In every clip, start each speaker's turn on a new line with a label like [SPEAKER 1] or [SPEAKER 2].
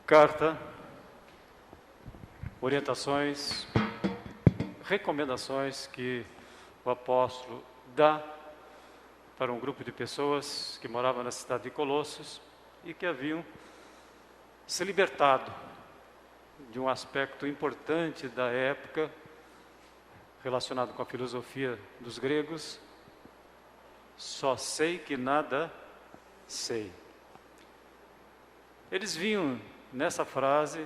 [SPEAKER 1] Carta, orientações, recomendações que o apóstolo dá para um grupo de pessoas que moravam na cidade de Colossos e que haviam se libertado de um aspecto importante da época relacionado com a filosofia dos gregos: só sei que nada sei. Eles viam nessa frase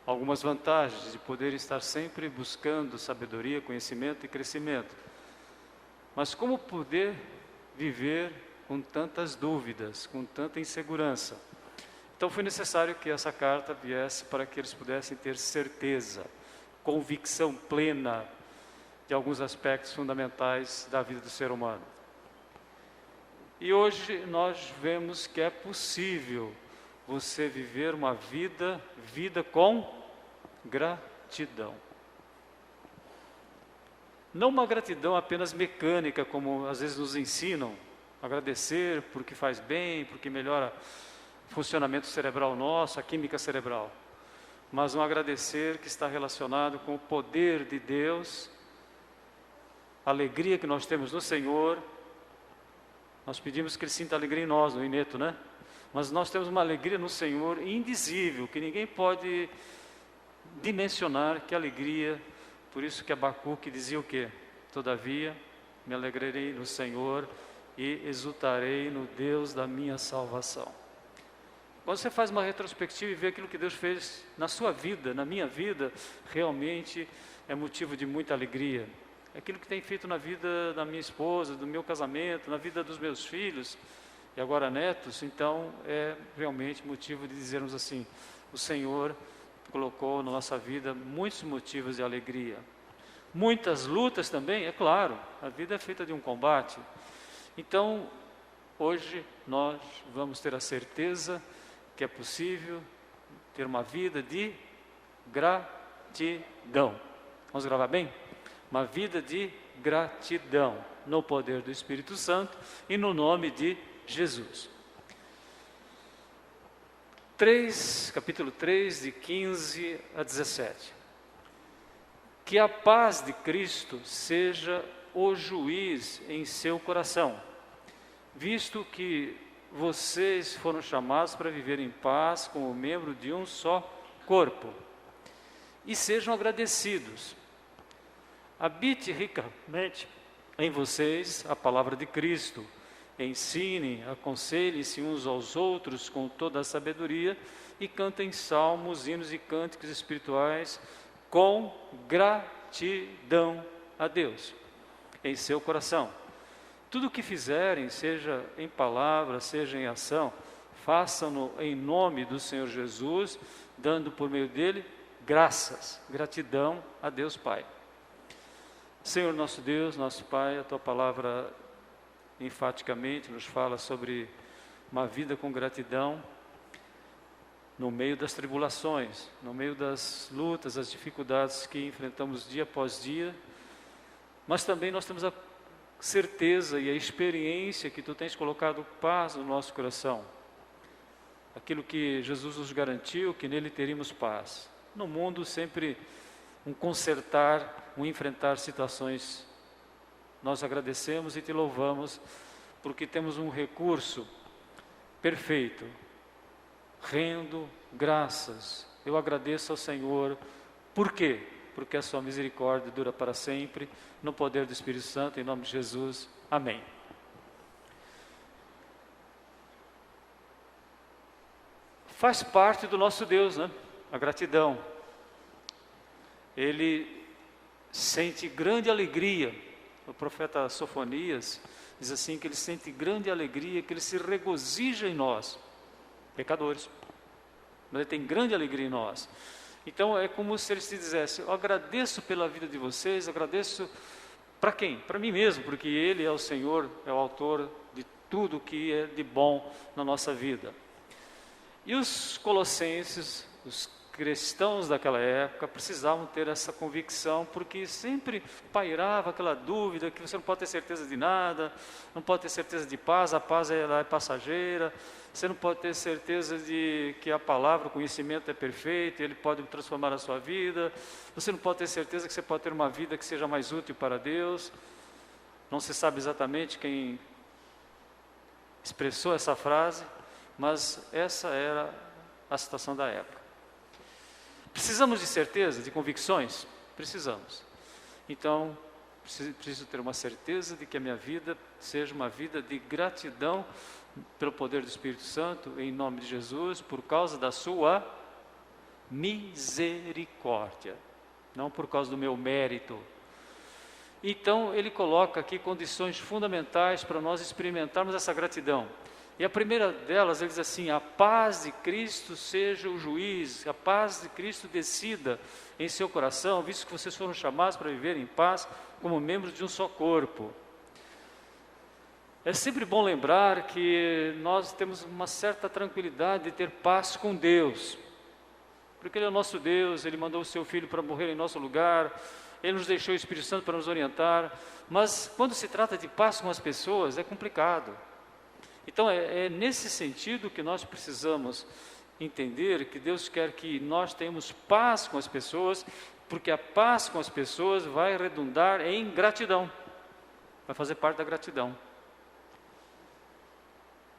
[SPEAKER 1] algumas vantagens de poder estar sempre buscando sabedoria, conhecimento e crescimento. Mas como poder viver com tantas dúvidas, com tanta insegurança? Então foi necessário que essa carta viesse para que eles pudessem ter certeza, convicção plena de alguns aspectos fundamentais da vida do ser humano. E hoje nós vemos que é possível você viver uma vida com gratidão. Não uma gratidão apenas mecânica, como às vezes nos ensinam, agradecer porque faz bem, porque melhora o funcionamento cerebral nosso, a química cerebral. Mas um agradecer que está relacionado com o poder de Deus, a alegria que nós temos no Senhor. Nós pedimos que Ele sinta alegria em nós, no Ineto, né? Mas nós temos uma alegria no Senhor indizível, que ninguém pode dimensionar, que alegria. Por isso que Abacuque dizia o quê? Todavia, me alegrarei no Senhor e exultarei no Deus da minha salvação. Quando você faz uma retrospectiva e vê aquilo que Deus fez na sua vida, na minha vida, realmente é motivo de muita alegria. Aquilo que tem feito na vida da minha esposa, do meu casamento, na vida dos meus filhos e agora netos, então é realmente motivo de dizermos assim: o Senhor colocou na nossa vida muitos motivos de alegria. Muitas lutas também, é claro, a vida é feita de um combate. Então, hoje nós vamos ter a certeza que é possível ter uma vida de gratidão. Vamos gravar bem? Uma vida de gratidão, no poder do Espírito Santo e no nome de Jesus. Capítulo 3, de 15 a 17. Que a paz de Cristo seja o juiz em seu coração, visto que vocês foram chamados para viver em paz como membro de um só corpo, e sejam agradecidos. Habite ricamente em vocês a palavra de Cristo. Ensinem, aconselhem-se uns aos outros com toda a sabedoria e cantem salmos, hinos e cânticos espirituais com gratidão a Deus em seu coração. Tudo o que fizerem, seja em palavra, seja em ação, façam-no em nome do Senhor Jesus, dando por meio dele graças, gratidão a Deus Pai. Senhor nosso Deus, nosso Pai, a Tua palavra enfaticamente nos fala sobre uma vida com gratidão no meio das tribulações, no meio das lutas, das dificuldades que enfrentamos dia após dia, mas também nós temos a certeza e a experiência que Tu tens colocado paz no nosso coração. Aquilo que Jesus nos garantiu, que nele teríamos paz. No mundo sempre um consertar, um enfrentar situações. Nós agradecemos e Te louvamos, porque temos um recurso perfeito. Rendo graças. Eu agradeço ao Senhor. Por quê? Porque a sua misericórdia dura para sempre, no poder do Espírito Santo, em nome de Jesus. Amém. Faz parte do nosso Deus, né? A gratidão. Ele sente grande alegria. O profeta Sofonias diz assim, que ele sente grande alegria, que ele se regozija em nós, pecadores, mas ele tem grande alegria em nós. Então é como se ele se dissesse: eu agradeço pela vida de vocês, agradeço para quem? Para mim mesmo, porque Ele é o Senhor, é o autor de tudo que é de bom na nossa vida. E os colossenses, os cristãos daquela época precisavam ter essa convicção, porque sempre pairava aquela dúvida que você não pode ter certeza de nada, não pode ter certeza de paz, a paz ela é passageira, você não pode ter certeza de que a palavra, o conhecimento é perfeito, ele pode transformar a sua vida, você não pode ter certeza que você pode ter uma vida que seja mais útil para Deus. Não se sabe exatamente quem expressou essa frase, mas essa era a situação da época. Precisamos de certeza, de convicções? Precisamos. Então, preciso ter uma certeza de que a minha vida seja uma vida de gratidão pelo poder do Espírito Santo, em nome de Jesus, por causa da sua misericórdia, não por causa do meu mérito. Então, ele coloca aqui condições fundamentais para nós experimentarmos essa gratidão. E a primeira delas, ele diz assim: a paz de Cristo seja o juiz, a paz de Cristo decida em seu coração, visto que vocês foram chamados para viver em paz como membros de um só corpo. É sempre bom lembrar que nós temos uma certa tranquilidade de ter paz com Deus, porque Ele é o nosso Deus, Ele mandou o Seu Filho para morrer em nosso lugar, Ele nos deixou o Espírito Santo para nos orientar, mas quando se trata de paz com as pessoas, é complicado. Então é nesse sentido que nós precisamos entender que Deus quer que nós tenhamos paz com as pessoas, porque a paz com as pessoas vai redundar em gratidão, vai fazer parte da gratidão.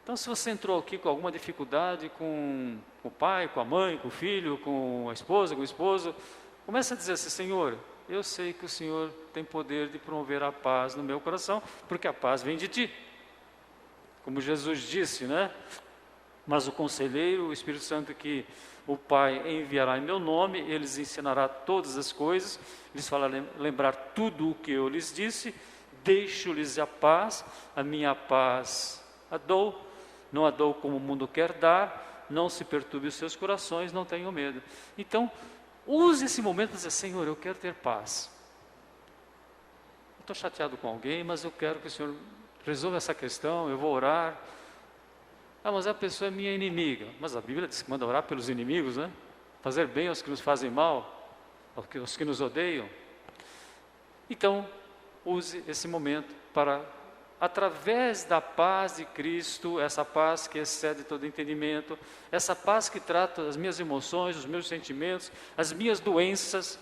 [SPEAKER 1] Então, se você entrou aqui com alguma dificuldade com o pai, com a mãe, com o filho, com a esposa, com o esposo, comece a dizer assim: Senhor, eu sei que o Senhor tem poder de promover a paz no meu coração, porque a paz vem de Ti. Como Jesus disse, né? Mas o conselheiro, o Espírito Santo que o Pai enviará em meu nome, ele lhes ensinará todas as coisas, lhes fará lembrar tudo o que eu lhes disse, deixo-lhes a paz, a minha paz a dou, não a dou como o mundo quer dar, não se perturbe os seus corações, não tenham medo. Então, use esse momento para dizer: Senhor, eu quero ter paz. Estou chateado com alguém, mas eu quero que o Senhor resolva essa questão, eu vou orar. Ah, mas a pessoa é minha inimiga. Mas a Bíblia diz que manda orar pelos inimigos, né? Fazer bem aos que nos fazem mal, aos que nos odeiam. Então, use esse momento para, através da paz de Cristo, essa paz que excede todo entendimento, essa paz que trata as minhas emoções, os meus sentimentos, as minhas doenças.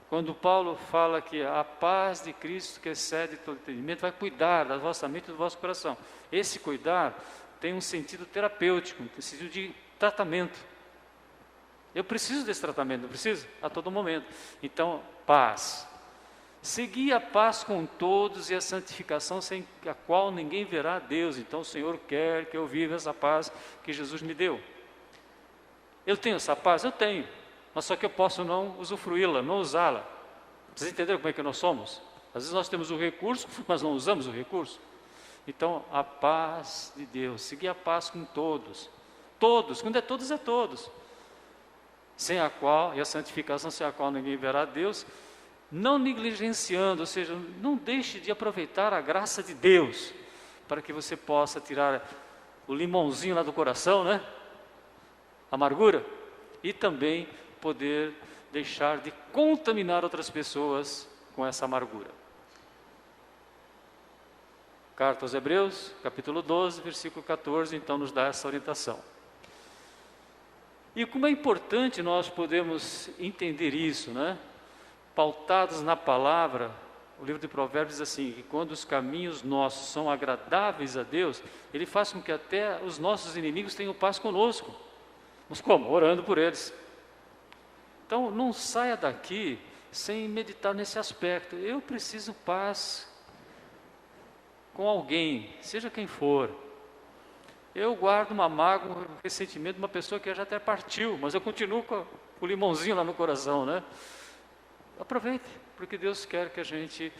[SPEAKER 1] Quando Paulo fala que a paz de Cristo que excede todo entendimento vai cuidar da vossa mente e do vosso coração. Esse cuidar tem um sentido terapêutico, um sentido de tratamento. Eu preciso desse tratamento, não preciso? A todo momento. Então, paz. Segui a paz com todos e a santificação, sem a qual ninguém verá a Deus. Então o Senhor quer que eu viva essa paz que Jesus me deu. Eu tenho essa paz? Eu tenho. Mas só que eu posso não usufruí-la, não usá-la. Vocês entenderam como é que nós somos? Às vezes nós temos o recurso, mas não usamos o recurso. Então, a paz de Deus, seguir a paz com todos. Todos, quando é todos. Sem a qual, e a santificação sem a qual ninguém verá a Deus, não negligenciando, ou seja, não deixe de aproveitar a graça de Deus, para que você possa tirar o limãozinho lá do coração, né? Amargura, e também poder deixar de contaminar outras pessoas com essa amargura. Carta aos Hebreus, capítulo 12, versículo 14, então nos dá essa orientação. E como é importante nós podermos entender isso, né? Pautados na palavra, o livro de Provérbios diz assim, que quando os caminhos nossos são agradáveis a Deus, Ele faz com que até os nossos inimigos tenham paz conosco. Mas como? Orando por eles. Então, não saia daqui sem meditar nesse aspecto. Eu preciso paz com alguém, seja quem for. Eu guardo uma mágoa, um ressentimento de uma pessoa que já até partiu, mas eu continuo com o limãozinho lá no coração, né? Aproveite, porque Deus quer que a gente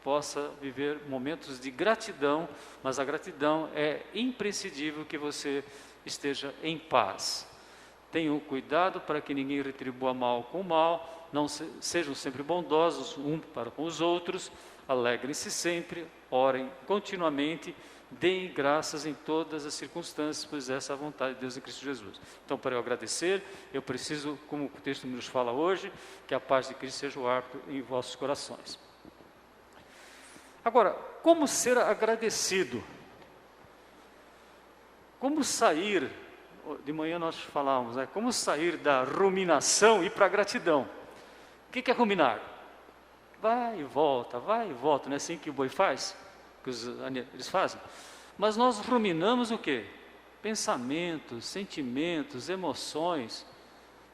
[SPEAKER 1] possa viver momentos de gratidão, mas a gratidão é imprescindível que você esteja em paz. Tenham cuidado para que ninguém retribua mal com mal, não sejam sempre bondosos uns para com os outros, alegrem-se sempre, orem continuamente, Deem graças em todas as circunstâncias, pois essa é a vontade de Deus em Cristo Jesus. Então, para eu agradecer, eu preciso, como o texto nos fala hoje, que a paz de Cristo seja o árbitro em vossos corações. Agora, como ser agradecido? Como sair, de manhã nós falávamos, né? Como sair da ruminação e ir para a gratidão? O que é ruminar? Vai e volta, não é assim que o boi faz? Que eles fazem? Mas nós ruminamos o quê? Pensamentos, sentimentos, emoções,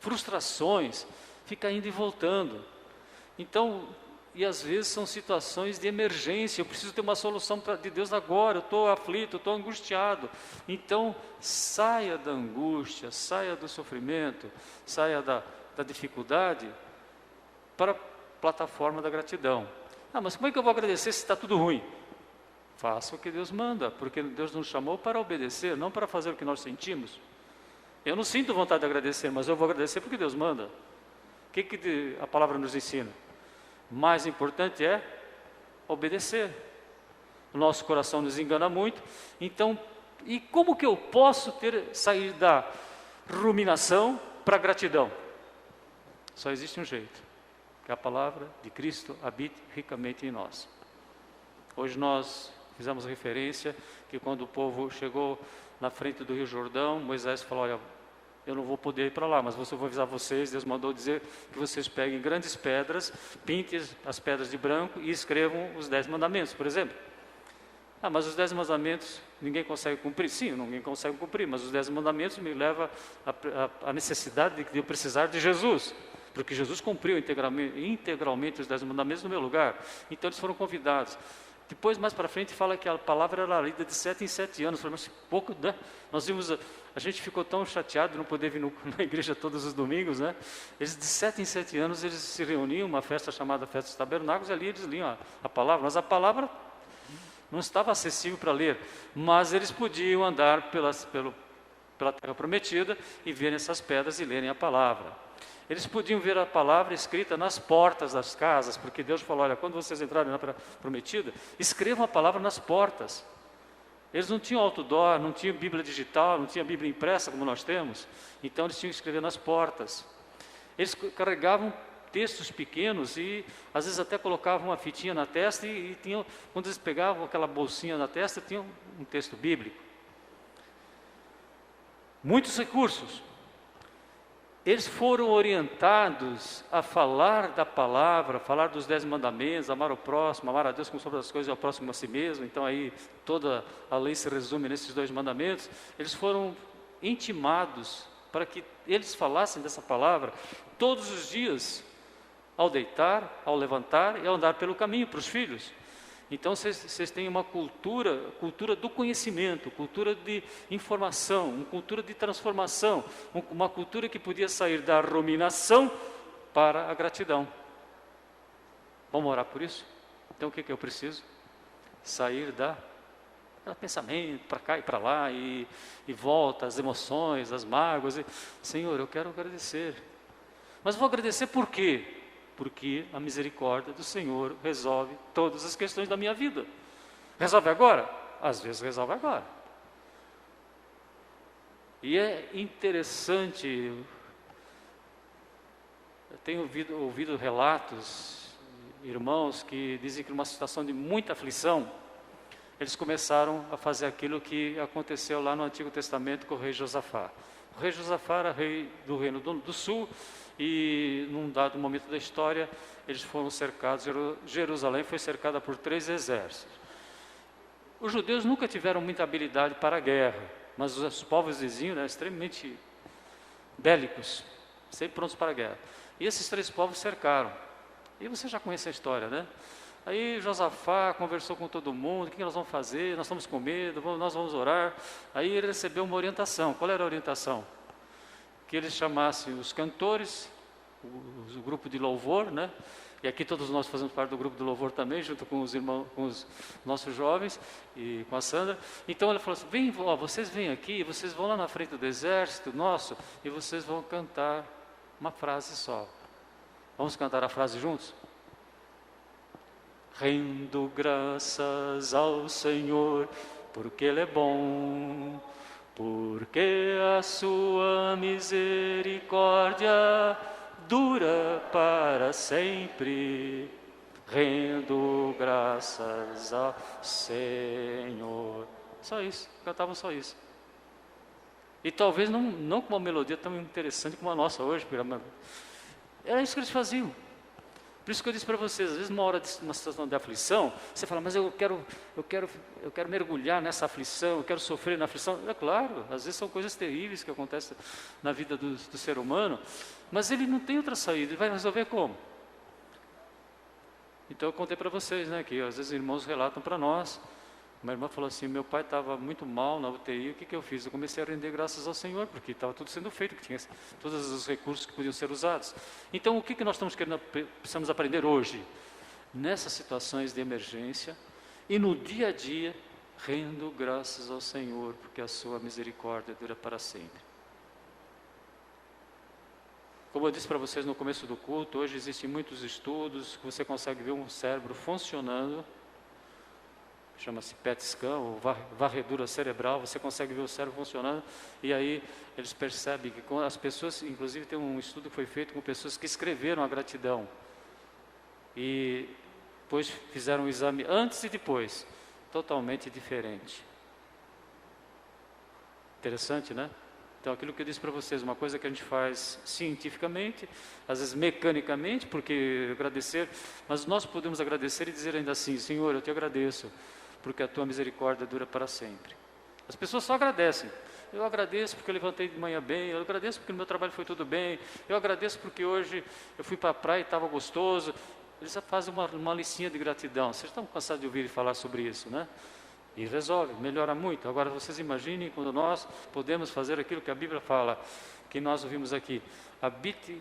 [SPEAKER 1] frustrações, fica indo e voltando. Então, e às vezes são situações de emergência, eu preciso ter uma solução de Deus agora, eu estou aflito, eu estou angustiado. Então, saia da angústia, saia do sofrimento, saia da dificuldade para a plataforma da gratidão. Ah, mas como é que eu vou agradecer se está tudo ruim? Faça o que Deus manda, porque Deus nos chamou para obedecer, não para fazer o que nós sentimos. Eu não sinto vontade de agradecer, mas eu vou agradecer porque Deus manda. O que a palavra nos ensina? Mais importante é obedecer. O nosso coração nos engana muito. Então, e como que eu posso sair da ruminação para a gratidão? Só existe um jeito, que a palavra de Cristo habite ricamente em nós. Hoje nós fizemos referência que quando o povo chegou na frente do Rio Jordão, Moisés falou, olha, eu não vou poder ir para lá, mas eu vou avisar vocês, Deus mandou dizer que vocês peguem grandes pedras, pintem as pedras de branco e escrevam os 10 mandamentos, por exemplo. Ah, mas os 10 mandamentos ninguém consegue cumprir? Sim, ninguém consegue cumprir, mas os 10 mandamentos me levam à necessidade de eu precisar de Jesus, porque Jesus cumpriu integralmente os 10 mandamentos no meu lugar. Então eles foram convidados. Depois, mais para frente, fala que a palavra era lida de 7 em 7 anos. Falei, mas pouco, né? Nós vimos, a gente ficou tão chateado de não poder vir na igreja todos os domingos, né? Eles, de 7 em 7 anos, eles se reuniam, uma festa chamada Festa dos Tabernáculos, e ali eles liam a palavra. Mas a palavra não estava acessível para ler, mas eles podiam andar pela terra prometida e verem essas pedras e lerem a palavra. Eles podiam ver a palavra escrita nas portas das casas, porque Deus falou, olha, quando vocês entrarem na terra prometida, escrevam a palavra nas portas. Eles não tinham outdoor, não tinham Bíblia digital, não tinham Bíblia impressa como nós temos, então eles tinham que escrever nas portas. Eles carregavam textos pequenos e às vezes até colocavam uma fitinha na testa e tinham, quando eles pegavam aquela bolsinha na testa, tinham um texto bíblico. Muitos recursos. Eles foram orientados a falar da palavra, falar dos 10 mandamentos, amar o próximo, amar a Deus como sobre as coisas e ao próximo a si mesmo. Então aí toda a lei se resume nesses 2 mandamentos. Eles foram intimados para que eles falassem dessa palavra todos os dias, ao deitar, ao levantar e ao andar pelo caminho para os filhos. Então vocês têm uma cultura do conhecimento, cultura de informação, uma cultura de transformação, uma cultura que podia sair da ruminação para a gratidão. Vamos orar por isso? Então o que eu preciso? Sair da pensamento, para cá e para lá, e volta, as emoções, as mágoas. Senhor, eu quero agradecer. Mas vou agradecer por quê? Porque a misericórdia do Senhor resolve todas as questões da minha vida. Resolve agora? Às vezes resolve agora. E é interessante, eu tenho ouvido relatos, irmãos que dizem que numa situação de muita aflição, eles começaram a fazer aquilo que aconteceu lá no Antigo Testamento com o rei Josafá. O rei Josafá era rei do Reino do Sul, e num dado momento da história, eles foram cercados, Jerusalém foi cercada por 3 exércitos. Os judeus nunca tiveram muita habilidade para a guerra, mas os povos vizinhos eram extremamente bélicos, sempre prontos para a guerra. E esses 3 povos cercaram. E você já conhece a história, né? Aí Josafá conversou com todo mundo, o que nós vamos fazer? Nós estamos com medo, nós vamos orar. Aí ele recebeu uma orientação. Qual era a orientação? Que eles chamassem os cantores, o grupo de louvor, né? E aqui todos nós fazemos parte do grupo de louvor também, junto com os irmãos, com os nossos jovens e com a Sandra. Então ele falou assim, vocês vêm aqui, vocês vão lá na frente do exército nosso e vocês vão cantar uma frase só. Vamos cantar a frase juntos? Rendo graças ao Senhor porque Ele é bom, porque a sua misericórdia dura para sempre. Rendo graças ao Senhor. Só isso, cantavam só isso. E talvez não com uma melodia tão interessante como a nossa hoje, era isso que eles faziam. Por isso que eu disse para vocês, às vezes uma situação de aflição, você fala, mas eu quero mergulhar nessa aflição, eu quero sofrer na aflição. É claro, às vezes são coisas terríveis que acontecem na vida do ser humano, mas ele não tem outra saída, ele vai resolver como? Então eu contei para vocês, né, que às vezes irmãos relatam para nós. Uma irmã falou assim, meu pai estava muito mal na UTI, o que eu fiz? Eu comecei a render graças ao Senhor, porque estava tudo sendo feito, que tinha todos os recursos que podiam ser usados. Então o que nós precisamos aprender hoje? Nessas situações de emergência e no dia a dia, rendo graças ao Senhor, porque a sua misericórdia dura para sempre. Como eu disse para vocês no começo do culto, hoje existem muitos estudos que você consegue ver um cérebro funcionando, chama-se PET scan, ou varredura cerebral, você consegue ver o cérebro funcionando, e aí eles percebem que as pessoas, inclusive tem um estudo que foi feito com pessoas que escreveram a gratidão, e depois fizeram um exame antes e depois, totalmente diferente. Interessante, né? Então, aquilo que eu disse para vocês, uma coisa que a gente faz cientificamente, às vezes mecanicamente, porque agradecer, mas nós podemos agradecer e dizer ainda assim, Senhor, eu te agradeço, porque a tua misericórdia dura para sempre. As pessoas só agradecem. Eu agradeço porque eu levantei de manhã bem, eu agradeço porque no meu trabalho foi tudo bem, eu agradeço porque hoje eu fui para a praia e estava gostoso. Eles fazem uma listinha de gratidão. Vocês estão cansados de ouvir falar sobre isso, né? E resolve, melhora muito. Agora vocês imaginem quando nós podemos fazer aquilo que a Bíblia fala, que nós ouvimos aqui. Habite,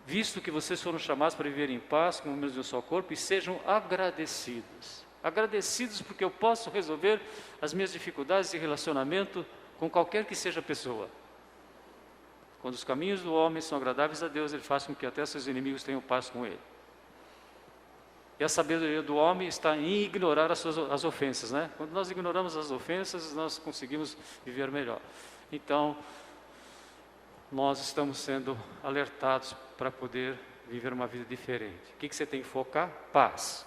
[SPEAKER 1] visto que vocês foram chamados para viver em paz, como membros de um só corpo, e sejam agradecidos. Agradecidos porque eu posso resolver as minhas dificuldades de relacionamento com qualquer que seja a pessoa. Quando os caminhos do homem são agradáveis a Deus, Ele faz com que até seus inimigos tenham paz com Ele. E a sabedoria do homem está em ignorar as ofensas, né? Quando nós ignoramos as ofensas, nós conseguimos viver melhor. Então, nós estamos sendo alertados para poder viver uma vida diferente. O que você tem que focar? Paz.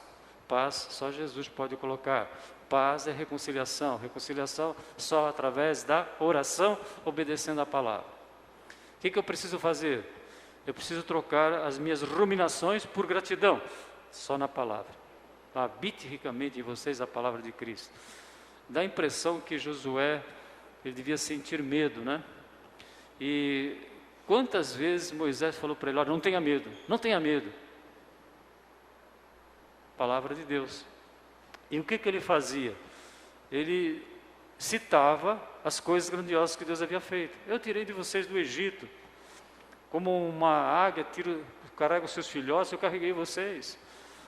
[SPEAKER 1] Paz só Jesus pode colocar. Paz é reconciliação. Reconciliação só através da oração, obedecendo a palavra. O que eu preciso fazer? Eu preciso trocar as minhas ruminações por gratidão. Só na palavra. Habite ricamente em vocês a palavra de Cristo. Dá a impressão que Josué, ele devia sentir medo, né? E quantas vezes Moisés falou para ele, olha, não tenha medo, não tenha medo. Palavra de Deus. E o que ele fazia? Ele citava as coisas grandiosas que Deus havia feito. Eu tirei de vocês do Egito, como uma águia carrega os seus filhotes, eu carreguei vocês.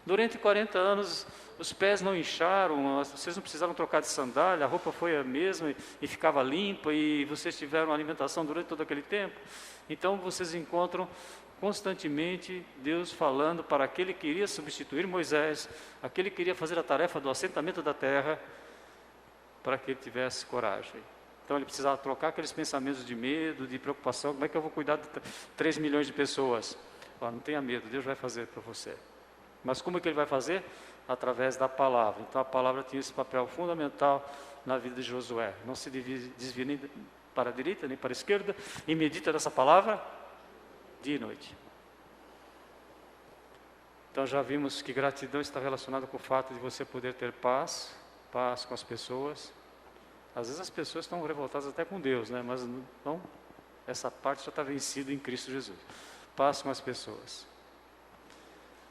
[SPEAKER 1] Durante 40 anos, os pés não incharam, vocês não precisaram trocar de sandália, a roupa foi a mesma e ficava limpa, e vocês tiveram alimentação durante todo aquele tempo. Então, vocês encontram constantemente Deus falando para aquele que iria substituir Moisés, aquele que queria fazer a tarefa do assentamento da terra, para que ele tivesse coragem. Então, ele precisava trocar aqueles pensamentos de medo, de preocupação, como é que eu vou cuidar de 3 milhões de pessoas? Não tenha medo, Deus vai fazer para você. Mas como é que ele vai fazer? Através da palavra. Então a palavra tinha esse papel fundamental na vida de Josué. Não se desvia nem para a direita, nem para a esquerda, e medita nessa palavra dia e noite. Então já vimos que gratidão está relacionada com o fato de você poder ter paz com as pessoas. Às vezes as pessoas estão revoltadas até com Deus, né? Mas não, essa parte já está vencida em Cristo Jesus. Paz com as pessoas.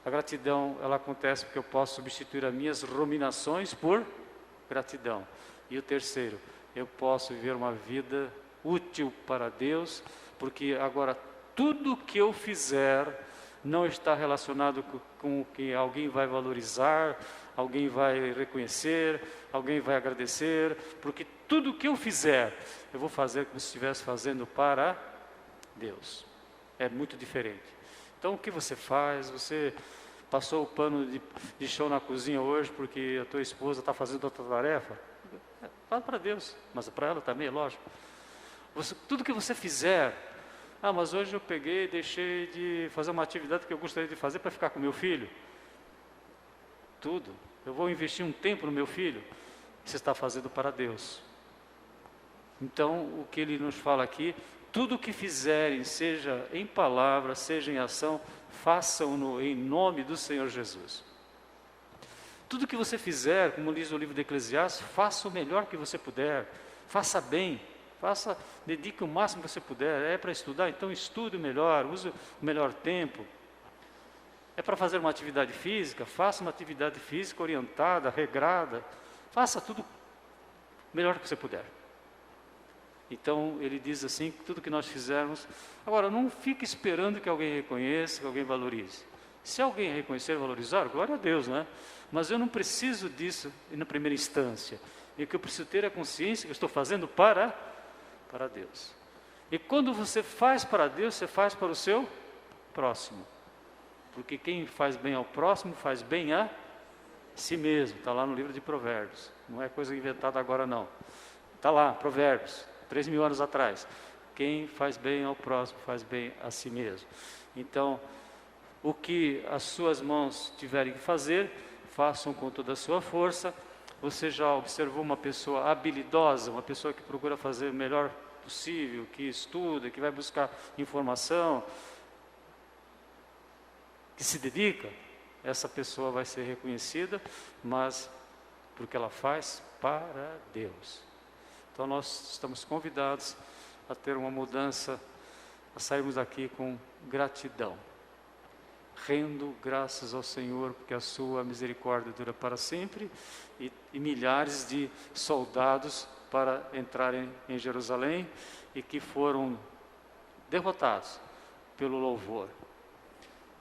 [SPEAKER 1] A gratidão, ela acontece porque eu posso substituir as minhas ruminações por gratidão. E o terceiro, eu posso viver uma vida útil para Deus, porque agora tudo que eu fizer não está relacionado com o que alguém vai valorizar, alguém vai reconhecer, alguém vai agradecer, porque tudo que eu fizer, eu vou fazer como se estivesse fazendo para Deus. É muito diferente. Então, o que você faz? Você Passou o pano de chão na cozinha hoje porque a tua esposa está fazendo outra tarefa? Fala para Deus, mas para ela também, é lógico. Tudo que você fizer, mas hoje eu peguei e deixei de fazer uma atividade que eu gostaria de fazer para ficar com meu filho. Tudo. Eu vou investir um tempo no meu filho. Você está fazendo para Deus. Então, o que ele nos fala aqui, tudo o que fizerem, seja em palavra, seja em ação, façam-no em nome do Senhor Jesus. Tudo que você fizer, como diz o livro de Eclesiastes, faça o melhor que você puder, faça bem, dedique o máximo que você puder. É para estudar, então estude o melhor, use o melhor tempo. É para fazer uma atividade física, faça uma atividade física orientada, regrada, faça tudo o melhor que você puder. Então, ele diz assim, tudo que nós fizermos. Agora, não fique esperando que alguém reconheça, que alguém valorize. Se alguém reconhecer e valorizar, glória a Deus, né? Mas eu não preciso disso na primeira instância. E o que eu preciso ter é a consciência que eu estou fazendo para Deus. E quando você faz para Deus, você faz para o seu próximo. Porque quem faz bem ao próximo, faz bem a si mesmo. Está lá no livro de Provérbios. Não é coisa inventada agora, não. Está lá, Provérbios. 3.000 anos atrás, quem faz bem ao próximo, faz bem a si mesmo. Então, o que as suas mãos tiverem que fazer, façam com toda a sua força. Você já observou uma pessoa habilidosa, uma pessoa que procura fazer o melhor possível, que estuda, que vai buscar informação, que se dedica? Essa pessoa vai ser reconhecida, mas porque ela faz para Deus. Então nós estamos convidados a ter uma mudança, a sairmos daqui com gratidão, rendo graças ao Senhor, porque a sua misericórdia dura para sempre, e milhares de soldados para entrarem em Jerusalém e que foram derrotados pelo louvor.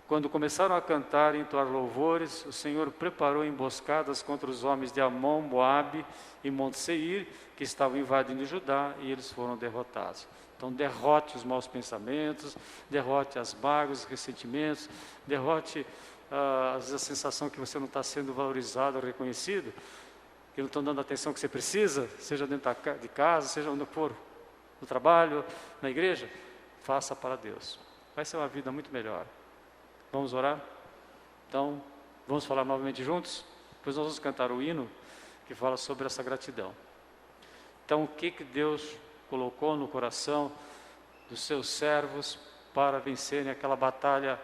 [SPEAKER 1] Quando começaram a cantar e entoar louvores, o Senhor preparou emboscadas contra os homens de Amon, Moabe e Monte Seir, que estavam invadindo Judá, e eles foram derrotados. Então derrote os maus pensamentos, derrote as mágoas, os ressentimentos, derrote às vezes a sensação que você não está sendo valorizado ou reconhecido, que não estão dando a atenção que você precisa, seja dentro de casa, seja onde for, no trabalho, na igreja. Faça para Deus. Vai ser uma vida muito melhor. Vamos orar? Então, vamos falar novamente juntos? Depois nós vamos cantar o hino que fala sobre essa gratidão. Então, o que Deus colocou no coração dos seus servos para vencerem aquela batalha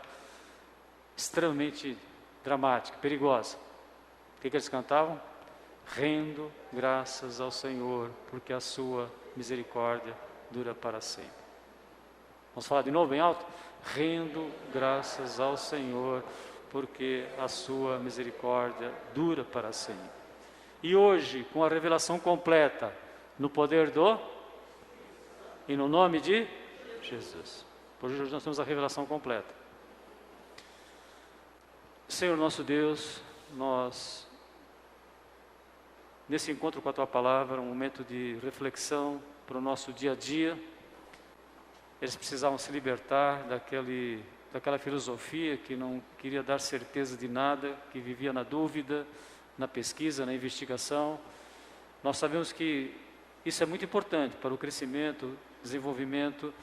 [SPEAKER 1] extremamente dramática, perigosa? O que eles cantavam? Rendo graças ao Senhor, porque a sua misericórdia dura para sempre. Vamos falar de novo bem alto? Rendo graças ao Senhor, porque a sua misericórdia dura para sempre. E hoje, com a revelação completa, no poder e no nome de Jesus. Por hoje nós temos a revelação completa. Senhor nosso Deus, nós, nesse encontro com a Tua Palavra, um momento de reflexão para o nosso dia a dia. Eles precisavam se libertar daquela filosofia que não queria dar certeza de nada, que vivia na dúvida, na pesquisa, na investigação. Nós sabemos que isso é muito importante para o crescimento, desenvolvimento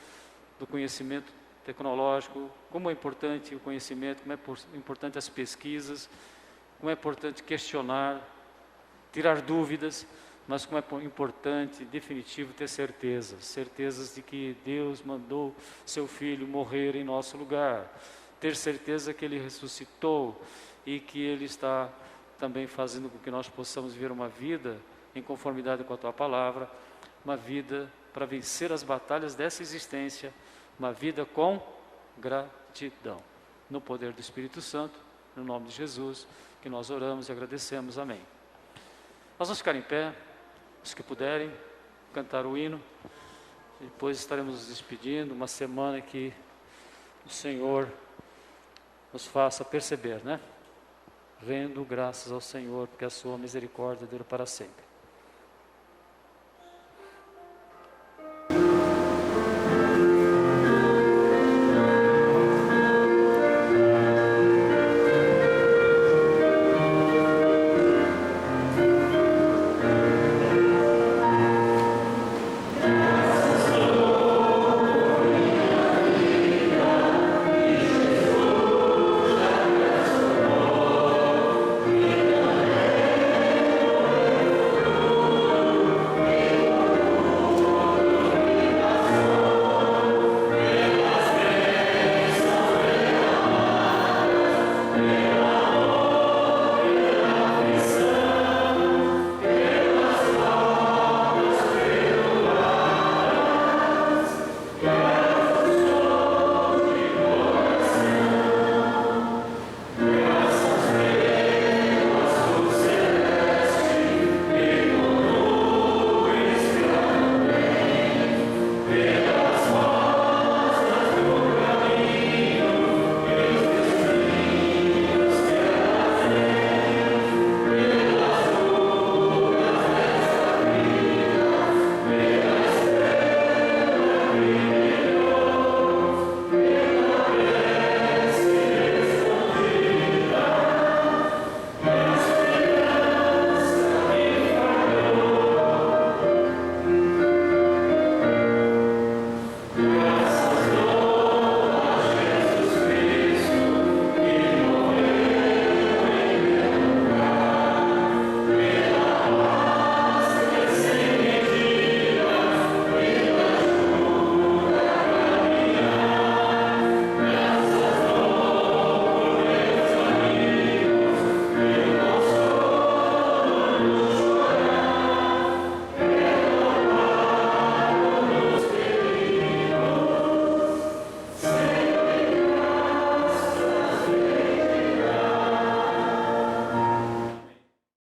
[SPEAKER 1] do conhecimento tecnológico, como é importante o conhecimento, como é importante as pesquisas, como é importante questionar, tirar dúvidas, mas como é importante, definitivo, ter certezas de que Deus mandou seu Filho morrer em nosso lugar, ter certeza que Ele ressuscitou e que Ele está também fazendo com que nós possamos viver uma vida em conformidade com a Tua Palavra, uma vida para vencer as batalhas dessa existência, uma vida com gratidão, no poder do Espírito Santo, no nome de Jesus, que nós oramos e agradecemos, amém. Nós vamos ficar em pé, os que puderem, cantar o hino, e depois estaremos nos despedindo, uma semana que o Senhor nos faça perceber, né? Rendo graças ao Senhor, porque a sua misericórdia dura para sempre.